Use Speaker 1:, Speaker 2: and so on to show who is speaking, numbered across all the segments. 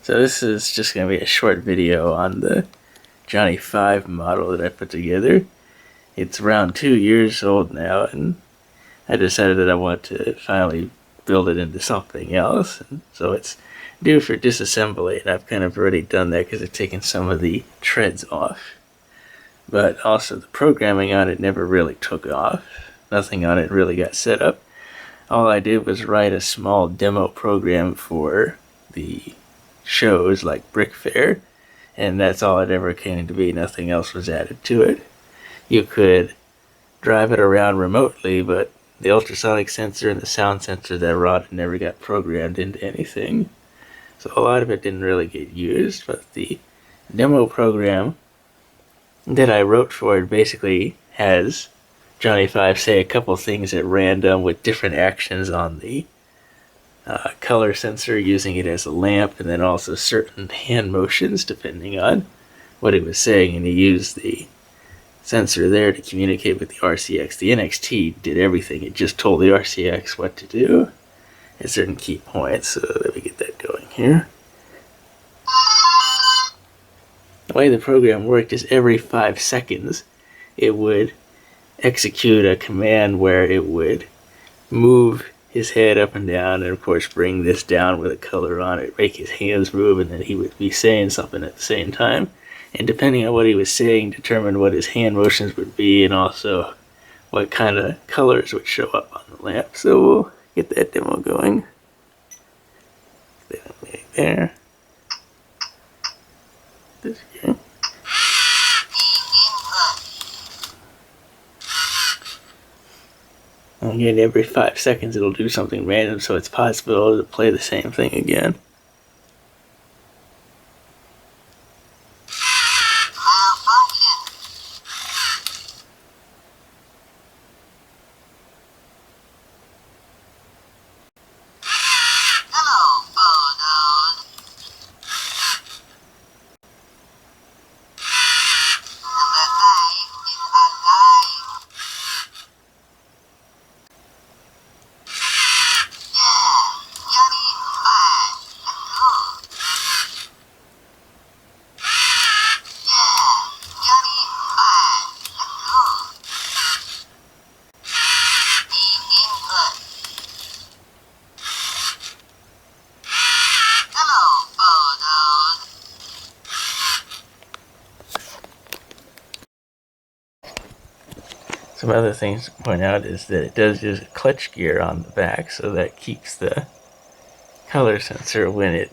Speaker 1: So this is just going to be a short video on the Johnny 5 model that I put together. It's around 2 years old now, and I decided that I want to finally build it into something else. And so it's due for disassembly, and I've kind of already done that because I've taken some of the treads off. But also the programming on it never really took off. Nothing on it really got set up. All I did was write a small demo program for the shows like BrickFair, and that's all it ever came to be. Nothing else was added to it. You could drive it around remotely, but the ultrasonic sensor and the sound sensor that brought it never got programmed into anything. So a lot of it didn't really get used, but the demo program that I wrote for it basically has Johnny 5 say a couple things at random with different actions on the color sensor, using it as a lamp, and then also certain hand motions depending on what it was saying, and he used the sensor there to communicate with the RCX. The NXT did everything. It just told the RCX what to do at certain key points. So let me get that going here. The way the program worked is every 5 seconds it would execute a command where it would move his head up and down, and of course bring this down with a color on it, make his hands move, and then he would be saying something at the same time. And depending on what he was saying, determine what his hand motions would be, and also what kind of colors would show up on the lamp. So we'll get that demo going. There. This here. Again, every 5 seconds it'll do something random, so it's possible to play the same thing again. Some other things to point out is that it does use a clutch gear on the back, so that keeps the color sensor when it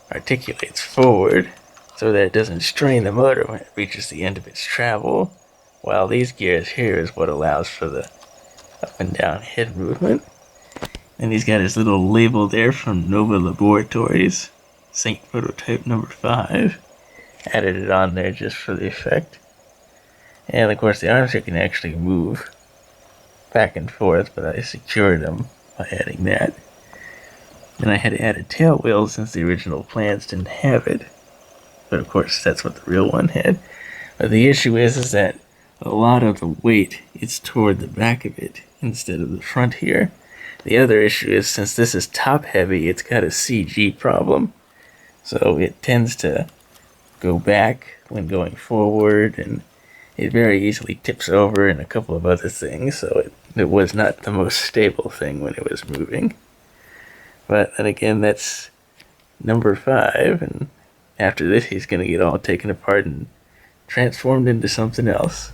Speaker 1: articulates forward, so that it doesn't strain the motor when it reaches the end of its travel, while these gears here is what allows for the up and down head movement. And he's got his little label there from Nova Laboratories, Sync Prototype number 5. Added it on there just for the effect. And of course the arms here can actually move back and forth, but I secured them by adding that. Then I had added tail wheels since the original plans didn't have it. But of course that's what the real one had. But the issue is that a lot of the weight is toward the back of it instead of the front here. The other issue is, since this is top heavy, it's got a CG problem. So it tends to go back when going forward, and it very easily tips over, and a couple of other things, so it was not the most stable thing when it was moving. But then again, that's number 5, and after this he's going to get all taken apart and transformed into something else.